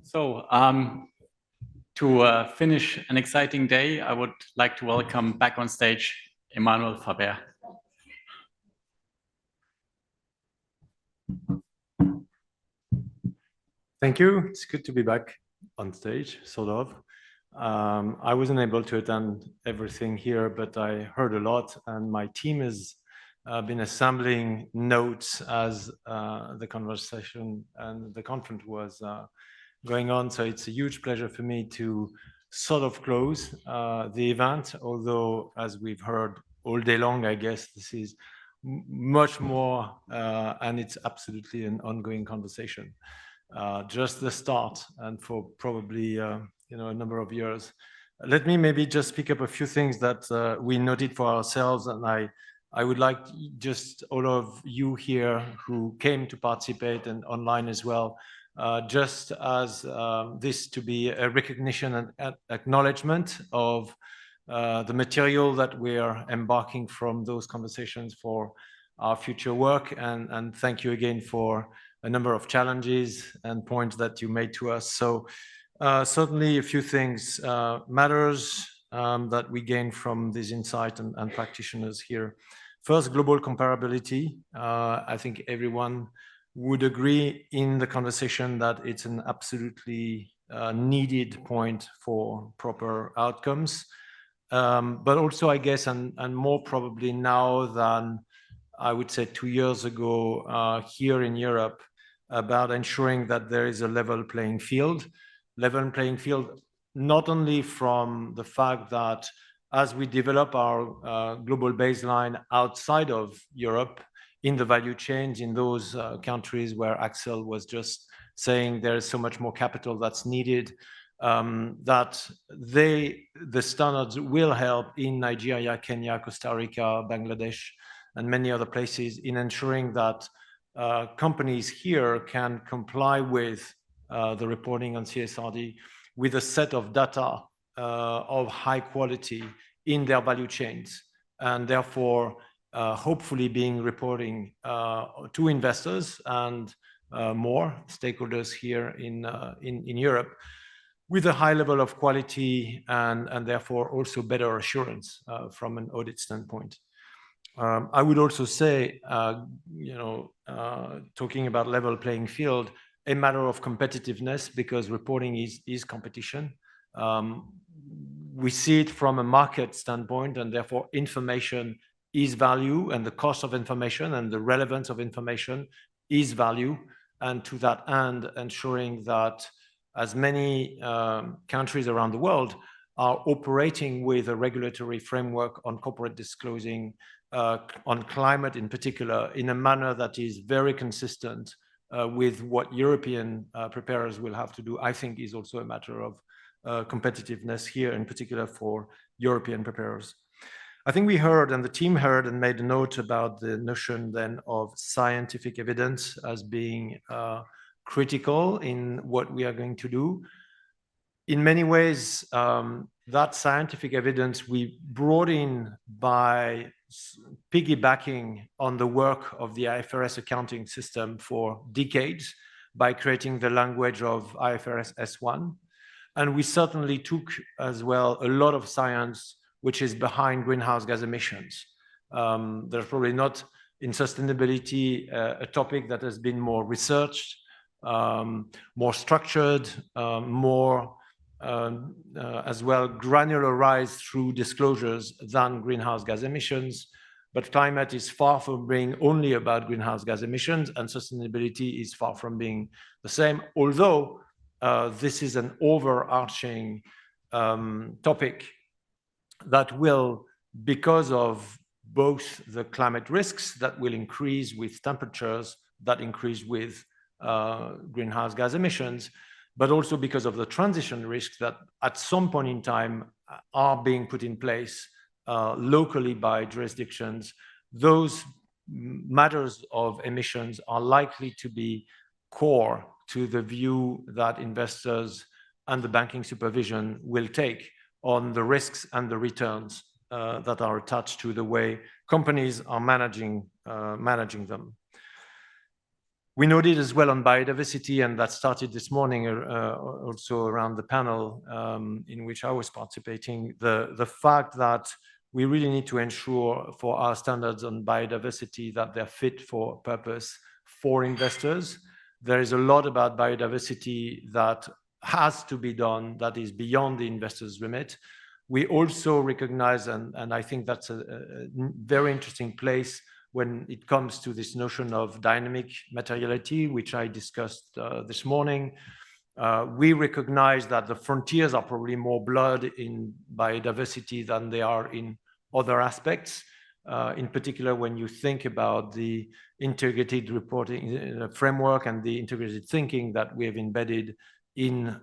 So, to finish an exciting day, I would like to welcome back on stage Emmanuel Faber. Thank you. It's good to be back on stage, sort of. I wasn't able to attend everything here, but I heard a lot, and my team has been assembling notes as the conversation and the conference was going on. So it's a huge pleasure for me to sort of close the event, although as we've heard all day long, I guess this is much more, and it's absolutely an ongoing conversation. Just the start, and for probably a number of years. Let me maybe just pick up a few things that we noted for ourselves, and I would like just all of you here who came to participate and online as well, just as this to be a recognition and acknowledgement of the material that we are embarking from those conversations for our future work, and thank you again for a number of challenges and points that you made to us. So certainly a few things matters that we gain from this insight and practitioners here. First, global comparability. I think everyone would agree in the conversation that it's an absolutely needed point for proper outcomes. But also, I guess, and more probably now than I would say 2 years ago here in Europe, about ensuring that there is a level playing field. Level playing field, not only from the fact that as we develop our global baseline outside of Europe, in the value chains, in those countries where Axel was just saying there is so much more capital that's needed, that the standards will help in Nigeria, Kenya, Costa Rica, Bangladesh, and many other places in ensuring that companies here can comply with the reporting on CSRD with a set of data of high quality in their value chains, and therefore hopefully being reporting to investors and more stakeholders here in Europe with a high level of quality and therefore also better assurance from an audit standpoint. I would also say, talking about level playing field, a matter of competitiveness, because reporting is competition. We see it from a market standpoint, and therefore information is value, and the cost of information and the relevance of information is value. And to that end, ensuring that as many countries around the world are operating with a regulatory framework on corporate disclosing, on climate in particular, in a manner that is very consistent with what European preparers will have to do, I think is also a matter of competitiveness here, in particular for European preparers. I think we heard, and the team heard and made a note about the notion then of scientific evidence as being critical in what we are going to do. In many ways, that scientific evidence we brought in by piggybacking on the work of the IFRS accounting system for decades by creating the language of IFRS S1. And we certainly took as well a lot of science which is behind greenhouse gas emissions. There's probably not in sustainability a topic that has been more researched, more structured, more as well granularized through disclosures than greenhouse gas emissions. But climate is far from being only about greenhouse gas emissions, and sustainability is far from being the same, although this is an overarching topic that will, because of both the climate risks that will increase with temperatures, that increase with greenhouse gas emissions, but also because of the transition risks that at some point in time are being put in place locally by jurisdictions. Those matters of emissions are likely to be core to the view that investors and the banking supervision will take on the risks and the returns that are attached to the way companies are managing them. We noted as well on biodiversity, and that started this morning also around the panel in which I was participating, the fact that we really need to ensure for our standards on biodiversity that they're fit for purpose for investors. There is a lot about biodiversity that has to be done that is beyond the investor's remit. We also recognize, and I think that's a very interesting place when it comes to this notion of dynamic materiality, which I discussed this morning. We recognize that the frontiers are probably more blurred in biodiversity than they are in other aspects. In particular, when you think about the integrated reporting framework and the integrated thinking that we have embedded in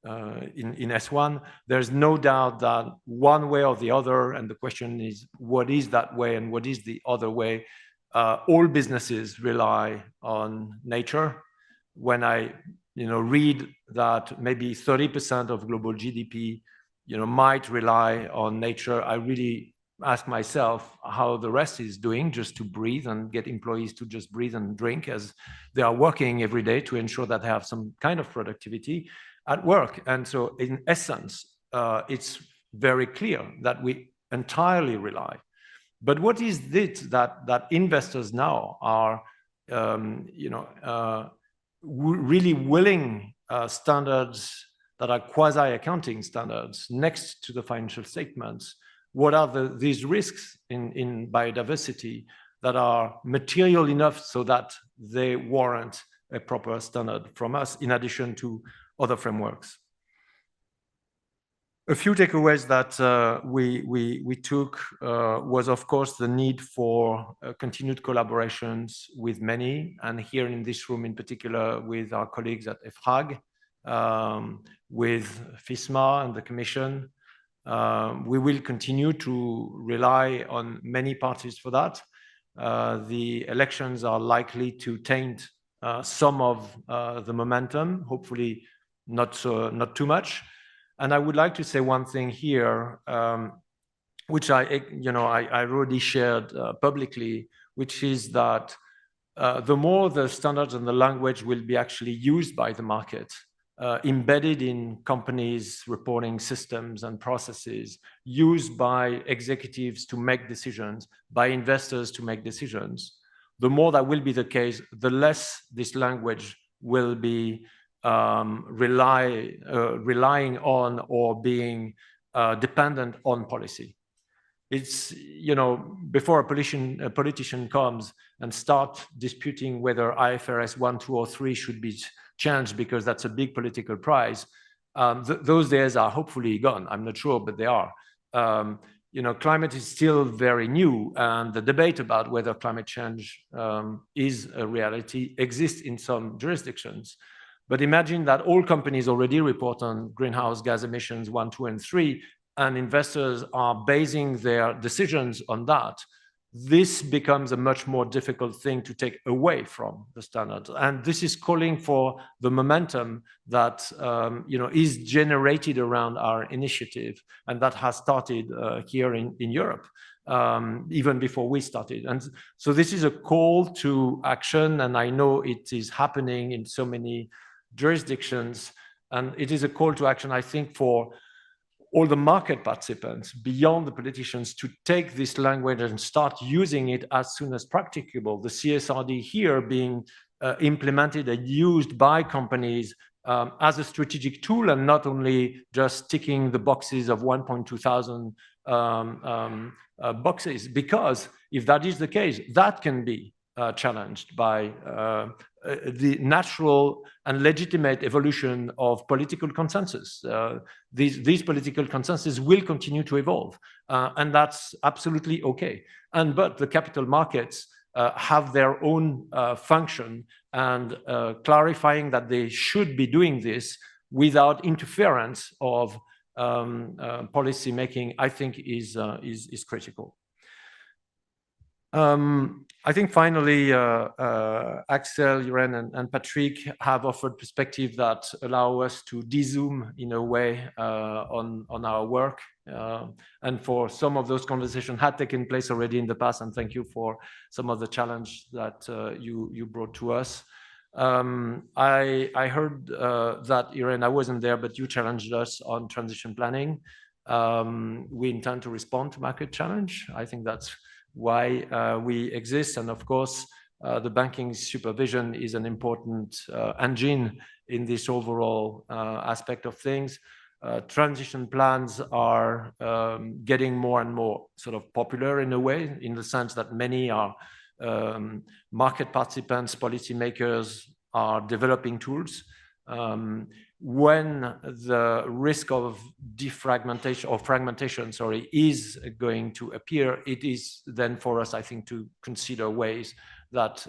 S1, there's no doubt that one way or the other, and the question is, what is that way and what is the other way? All businesses rely on nature. When I read that maybe 30% of global GDP might rely on nature, I really ask myself how the rest is doing just to breathe and get employees to just breathe and drink as they are working every day to ensure that they have some kind of productivity at work. And so in essence, it's very clear that we entirely rely. But what is it that investors now are really willing standards that are quasi-accounting standards next to the financial statements? What are these risks in biodiversity that are material enough so that they warrant a proper standard from us, in addition to other frameworks? A few takeaways that we took was, of course, the need for continued collaborations with many, and here in this room in particular with our colleagues at EFRAG, with FISMA and the Commission. We will continue to rely on many parties for that. The elections are likely to taint some of the momentum, hopefully not too much. And I would like to say one thing here, which I already shared publicly, which is that the more the standards and the language will be actually used by the market, embedded in companies' reporting systems and processes, used by executives to make decisions, by investors to make decisions, the more that will be the case, the less this language will be relying on or being dependent on policy. It's, before a politician comes and start disputing whether IFRS 1, 2, or 3 should be changed because that's a big political prize, those days are hopefully gone. I'm not sure, but they are. Climate is still very new, and the debate about whether climate change is a reality exists in some jurisdictions. But imagine that all companies already report on greenhouse gas emissions 1, 2, and 3, and investors are basing their decisions on that. This becomes a much more difficult thing to take away from the standards. And this is calling for the momentum that is generated around our initiative, and that has started here in Europe, even before we started. And so this is a call to action, and I know it is happening in so many jurisdictions, and it is a call to action, I think, for all the market participants beyond the politicians to take this language and start using it as soon as practicable. The CSRD here being implemented and used by companies as a strategic tool, and not only just ticking the boxes of 1.2 thousand boxes, because if that is the case, that can be challenged by the natural and legitimate evolution of political consensus. These political consensus will continue to evolve, and that's absolutely okay. But the capital markets have their own function, and clarifying that they should be doing this without interference of policy making, I think is critical. I think finally, Axel, Irene, and Patrick have offered perspective that allow us to de-zoom in a way on our work. And for some of those conversations had taken place already in the past, and thank you for some of the challenge that you brought to us. I heard that, Irene, I wasn't there, but you challenged us on transition planning. We intend to respond to market challenge. I think that's why we exist. And of course, the banking supervision is an important engine in this overall aspect of things. Transition plans are getting more and more sort of popular in a way, in the sense that many are market participants, policymakers are developing tools. When the risk of defragmentation or fragmentation, sorry, is going to appear, it is then for us, I think, to consider ways that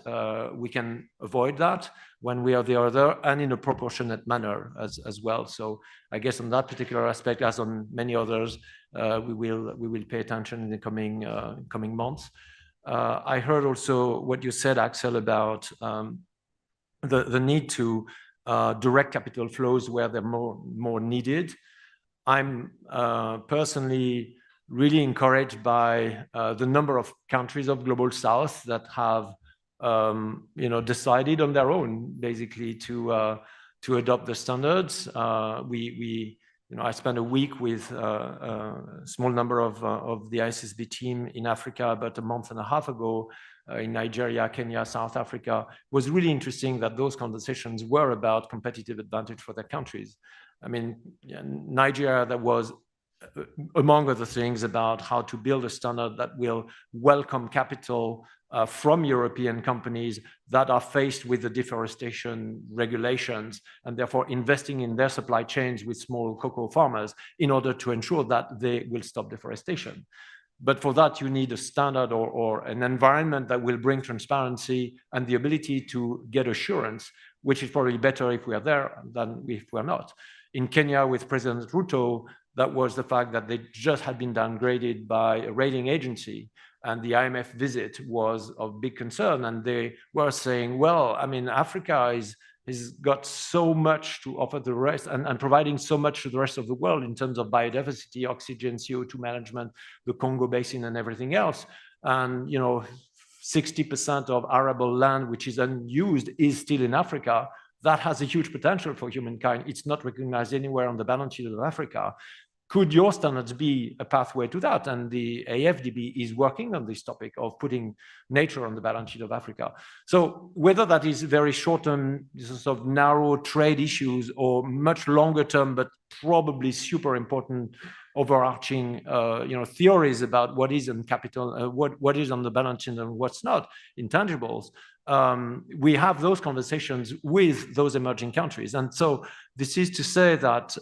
we can avoid that when we are the other, and in a proportionate manner as well. So I guess on that particular aspect, as on many others, we will pay attention in the coming months. I heard also what you said, Axel, about the need to direct capital flows where they're more needed. I'm personally really encouraged by the number of countries of Global South that have decided on their own, basically, to adopt the standards. I spent a week with a small number of the ISSB team in Africa about a month and a half ago, in Nigeria, Kenya, South Africa. It was really interesting that those conversations were about competitive advantage for their countries. I mean, Nigeria, that was, among other things, about how to build a standard that will welcome capital from European companies that are faced with the deforestation regulations, and therefore investing in their supply chains with small cocoa farmers in order to ensure that they will stop deforestation. But for that, you need a standard or an environment that will bring transparency and the ability to get assurance, which is probably better if we are there than if we're not. In Kenya, with President Ruto, that was the fact that they just had been downgraded by a rating agency, and the IMF visit was of big concern. And they were saying, well, I mean, Africa has got so much to offer the rest, and providing so much to the rest of the world in terms of biodiversity, oxygen, CO2 management, the Congo Basin and everything else. And, 60% of arable land, which is unused, is still in Africa. That has a huge potential for humankind. It's not recognized anywhere on the balance sheet of Africa. Could your standards be a pathway to that? And the AFDB is working on this topic of putting nature on the balance sheet of Africa. So whether that is very short-term, sort of narrow trade issues, or much longer term, but probably super important overarching theories about what is in capital, what is on the balance sheet and what's not, intangibles, we have those conversations with those emerging countries. And so this is to say that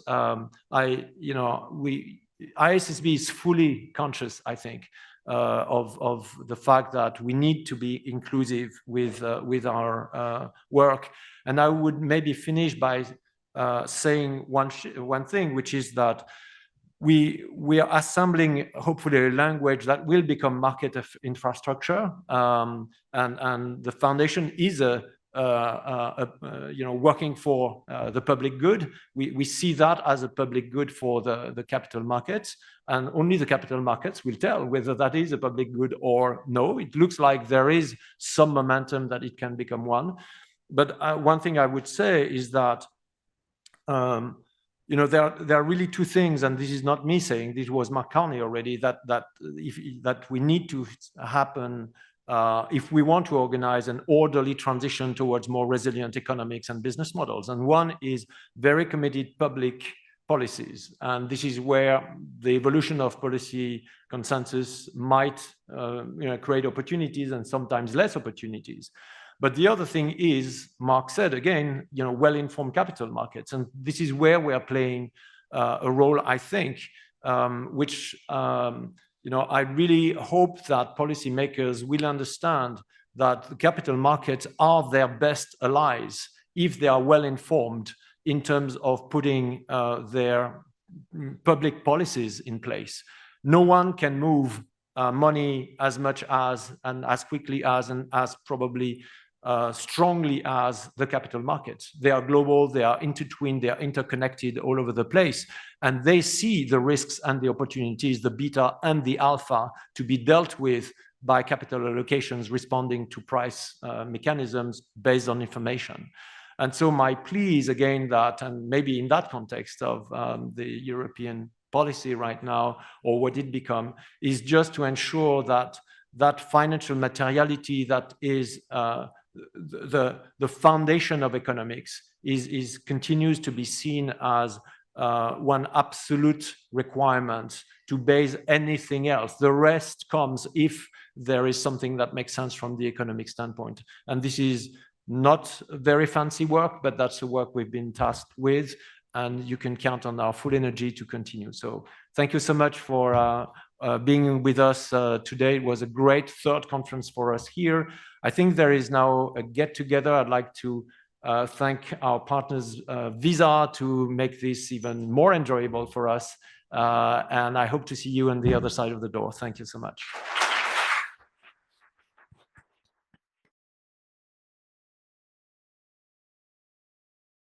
ISSB is fully conscious, I think, of the fact that we need to be inclusive with our work. And I would maybe finish by saying one thing, which is that we are assembling, hopefully, a language that will become market infrastructure, and the foundation is working for the public good. We see that as a public good for the capital markets, and only the capital markets will tell whether that is a public good or no. It looks like there is some momentum that it can become one. But one thing I would say is that there are really two things, and this is not me saying, this was Mark Carney already, that we need to happen if we want to organize an orderly transition towards more resilient economics and business models. And one is very committed public policies. And this is where the evolution of policy consensus might create opportunities and sometimes less opportunities. But the other thing is, Mark said again, well-informed capital markets. And this is where we are playing a role, I think, which I really hope that policymakers will understand that the capital markets are their best allies if they are well-informed in terms of putting their public policies in place. No one can move money as much as and as quickly as and as probably strongly as the capital markets. They are global, they are intertwined, they are interconnected all over the place. and they see the risks and the opportunities, the beta and the alpha, to be dealt with by capital allocations responding to price mechanisms based on information. And so my plea is again that, and maybe in that context of the European policy right now, or what it become, is just to ensure that that financial materiality that is the foundation of economics continues to be seen as one absolute requirement to base anything else. The rest comes if there is something that makes sense from the economic standpoint. And this is not very fancy work, but that's the work we've been tasked with, and you can count on our full energy to continue. So thank you so much for being with us today. It was a great third conference for us here. I think there is now a get-together. I'd like to thank our partners Visa to make this even more enjoyable for us. And I hope to see you on the other side of the door. Thank you so much.